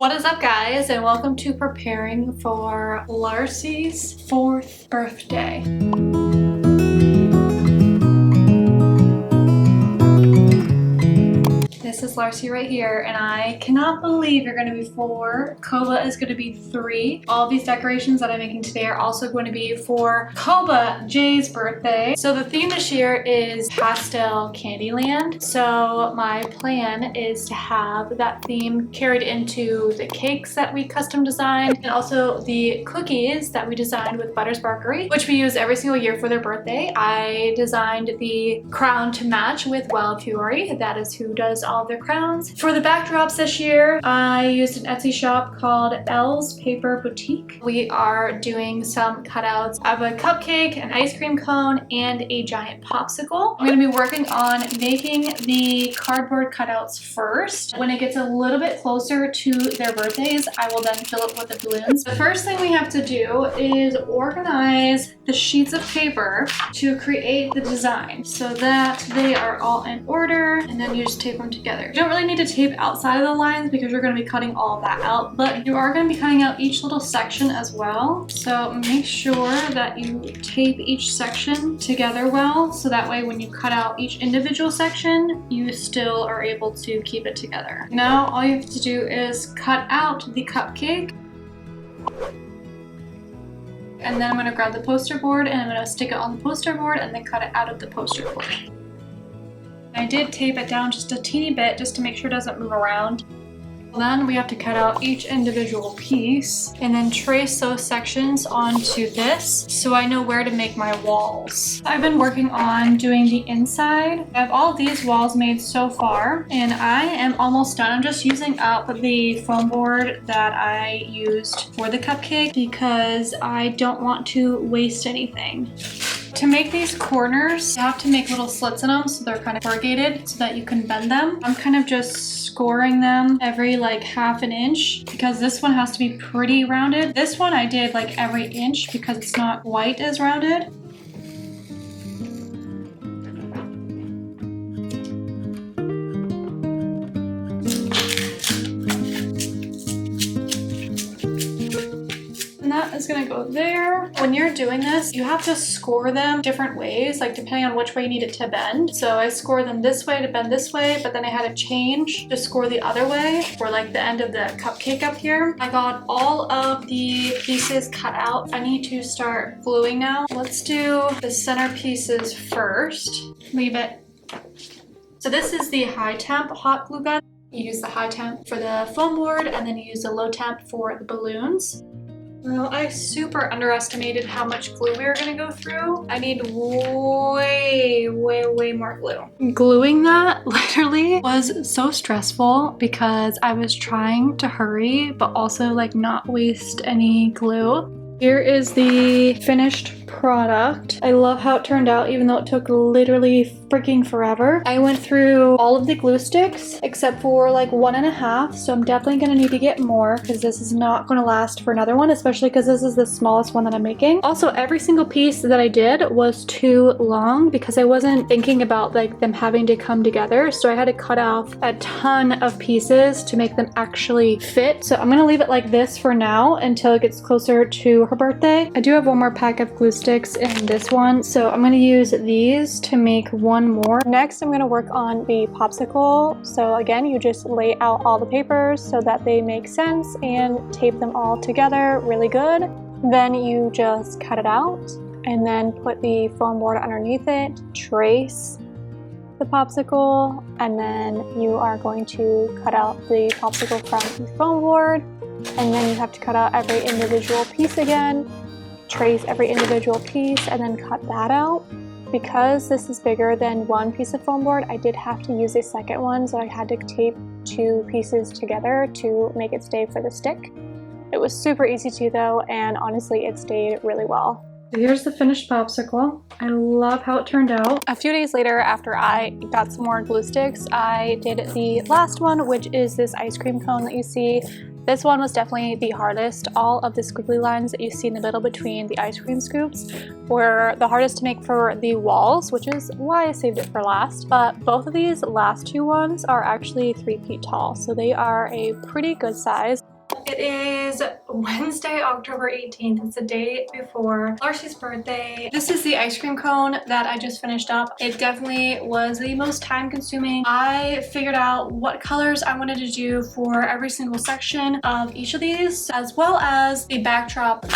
What is up, guys, and welcome to preparing for Larsey's 4th birthday. This is Larsey right here, and I cannot believe you're going to be 4. Koba is going to be 3. All of these decorations that I'm making today are also going to be for Koba J's birthday. So the theme this year is Pastel Candyland. So my plan is to have that theme carried into the cakes that we custom designed, and also the cookies that we designed with Butters Bakery, which we use every single year for their birthday. I designed the crown to match with Wild Fury. That is who does all of their crowns. For the backdrops this year, I used an Etsy shop called Elle's Paper Boutique. We are doing some cutouts of a cupcake, an ice cream cone, and a giant popsicle. I'm going to be working on making the cardboard cutouts first. When it gets a little bit closer to their birthdays, I will then fill it with the balloons. The first thing we have to do is organize the sheets of paper to create the design so that they are all in order, and then you just tape them together. You don't really need to tape outside of the lines because you're going to be cutting all of that out, but you are going to be cutting out each little section as well. So make sure that you tape each section together well, so that way when you cut out each individual section, you still are able to keep it together. Now all you have to do is cut out the cupcake. And then I'm going to grab the poster board and I'm going to stick it on the poster board and then cut it out of the poster board. I did tape it down just a teeny bit just to make sure it doesn't move around. Then we have to cut out each individual piece and then trace those sections onto this so I know where to make my walls. I've been working on doing the inside. I have all these walls made so far and I am almost done. I'm just using up the foam board that I used for the cupcake because I don't want to waste anything. To make these corners, you have to make little slits in them so they're kind of corrugated so that you can bend them. I'm kind of just scoring them every like half an inch because this one has to be pretty rounded. This one I did like every inch because it's not quite as rounded. That is gonna go there. When you're doing this, you have to score them different ways, like depending on which way you need it to bend. So I score them this way to bend this way, but then I had to change to score the other way for like the end of the cupcake up here. I got all of the pieces cut out. I need to start gluing now. Let's do the center pieces first. Leave it. So this is the high temp hot glue gun. You use the high temp for the foam board and then you use the low temp for the balloons. Well, I super underestimated how much glue we were gonna go through. I need way more glue. Gluing that literally was so stressful because I was trying to hurry, but also like not waste any glue. Here is the finished product. I love how it turned out, even though it took literally freaking forever. I went through all of the glue sticks except for like 1.5, so I'm definitely gonna need to get more because this is not gonna last for another one, especially because this is the smallest one that I'm making. Also, every single piece that I did was too long because I wasn't thinking about like them having to come together, so I had to cut off a ton of pieces to make them actually fit. So I'm gonna leave it like this for now until it gets closer to her birthday. I do have one more pack of glue sticks in this one, so I'm going to use these to make one more. Next, I'm going to work on the popsicle. So again, you just lay out all the papers so that they make sense and tape them all together really good. Then you just cut it out and then put the foam board underneath it, trace the popsicle, and then you are going to cut out the popsicle from the foam board. And then you have to cut out every individual piece again, trace every individual piece, and then cut that out. Because this is bigger than one piece of foam board, I did have to use a second one, so I had to tape 2 pieces together to make it stay for the stick. It was super easy to though, and honestly it stayed really well. Here's the finished popsicle. I love how it turned out. A few days later, after I got some more glue sticks, I did the last one, which is this ice cream cone that you see. This one was definitely the hardest. All of the squiggly lines that you see in the middle between the ice cream scoops were the hardest to make for the walls, which is why I saved it for last. But both of these last 2 ones are actually 3 feet tall, so they are a pretty good size. It is Wednesday, October 18th. It's the day before Larsey's birthday. This is the ice cream cone that I just finished up. It definitely was the most time consuming. I figured out what colors I wanted to do for every single section of each of these, as well as the backdrop.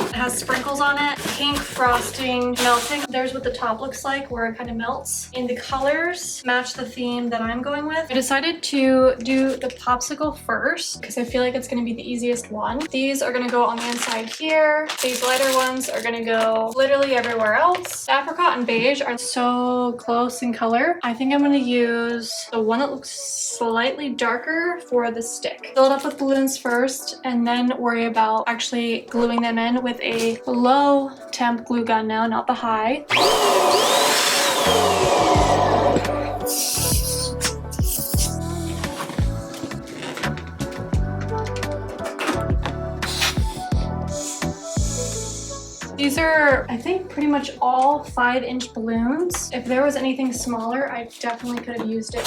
It has sprinkles on it, pink frosting melting. There's what the top looks like, where it kind of melts. And the colors match the theme that I'm going with. I decided to do the popsicle first because I feel like it's going to be the easiest one. These are going to go on the inside here. These lighter ones are going to go literally everywhere else. The apricot and beige are so close in color. I think I'm going to use the one that looks slightly darker for the stick. Fill it up with balloons first and then worry about actually gluing them in with a low temp glue gun now, not the high. These are, I think, pretty much all 5-inch balloons. If there was anything smaller, I definitely could have used it.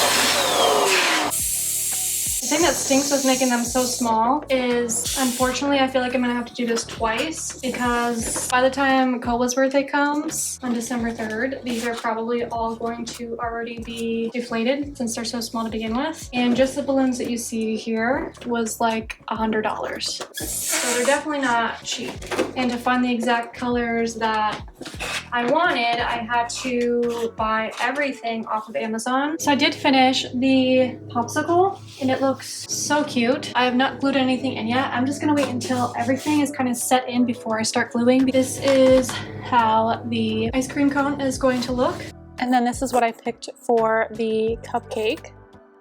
The thing that stinks with making them so small is, unfortunately, I feel like I'm gonna have to do this twice because by the time Koba's birthday comes on December 3rd, these are probably all going to already be deflated since they're so small to begin with. And just the balloons that you see here was like $100. So they're definitely not cheap. And to find the exact colors that I wanted, I had to buy everything off of Amazon. So I did finish the popsicle and it looks so cute. I have not glued anything in yet. I'm just gonna wait until everything is kind of set in before I start gluing. This is how the ice cream cone is going to look. And then this is what I picked for the cupcake.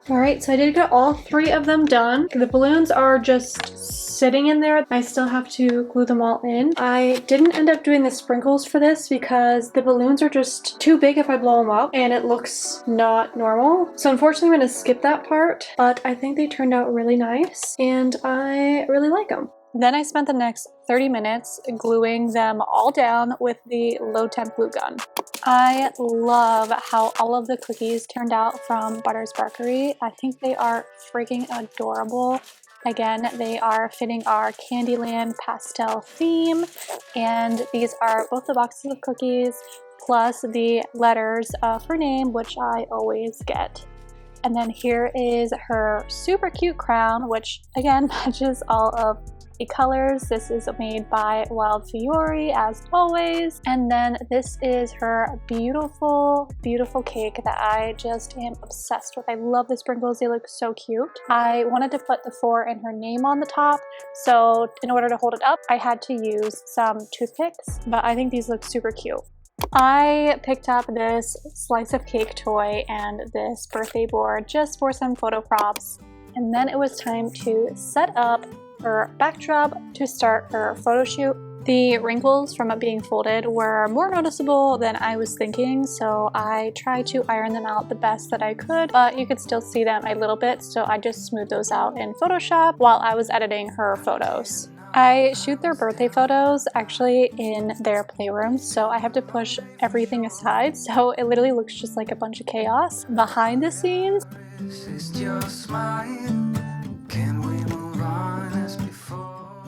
All right, so I did get all 3 of them done. The balloons are just sitting in there. I still have to glue them all in. I didn't end up doing the sprinkles for this because the balloons are just too big if I blow them up and it looks not normal. So unfortunately, I'm gonna skip that part, but I think they turned out really nice and I really like them. Then I spent the next 30 minutes gluing them all down with the low temp glue gun. I love how all of the cookies turned out from Butter's Bakery. I think they are freaking adorable. Again, they are fitting our Candyland pastel theme, and these are both the boxes of cookies plus the letters of her name, which I always get. And then here is her super cute crown, which again matches all of the colors. This is made by Wild Fiore as always. And then this is her beautiful, beautiful cake that I just am obsessed with. I love the sprinkles, they look so cute. I wanted to put the 4 and her name on the top, so in order to hold it up, I had to use some toothpicks, but I think these look super cute. I picked up this slice of cake toy and this birthday board just for some photo props. And then it was time to set up her backdrop to start her photo shoot. The wrinkles from it being folded were more noticeable than I was thinking, so I tried to iron them out the best that I could, but you could still see them a little bit, so I just smoothed those out in Photoshop while I was editing her photos. I shoot their birthday photos actually in their playroom, so I have to push everything aside, so it literally looks just like a bunch of chaos behind the scenes.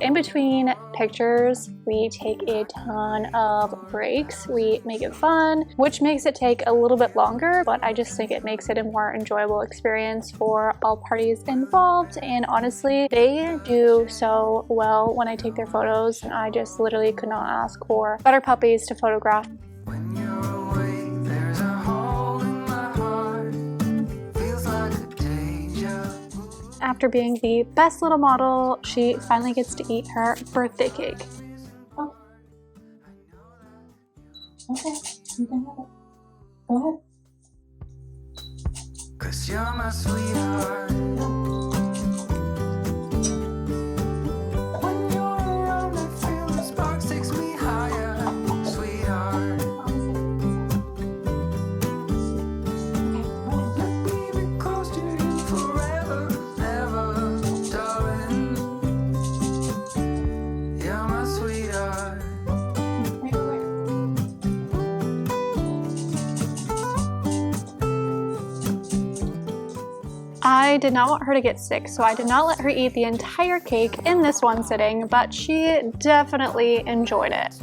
In between pictures, we take a ton of breaks. We make it fun, which makes it take a little bit longer, but I just think it makes it a more enjoyable experience for all parties involved. And honestly, they do so well when I take their photos, and I just literally could not ask for better puppies to photograph. After being the best little model, she finally gets to eat her birthday cake. Oh. Okay, you can have it. Go ahead. 'Cause you're my sweetheart. When you're around, I feel the sparks takes me higher, sweetheart. Let me be close to you forever. I I did not want her to get sick, so I did not let her eat the entire cake in this one sitting, but she definitely enjoyed it.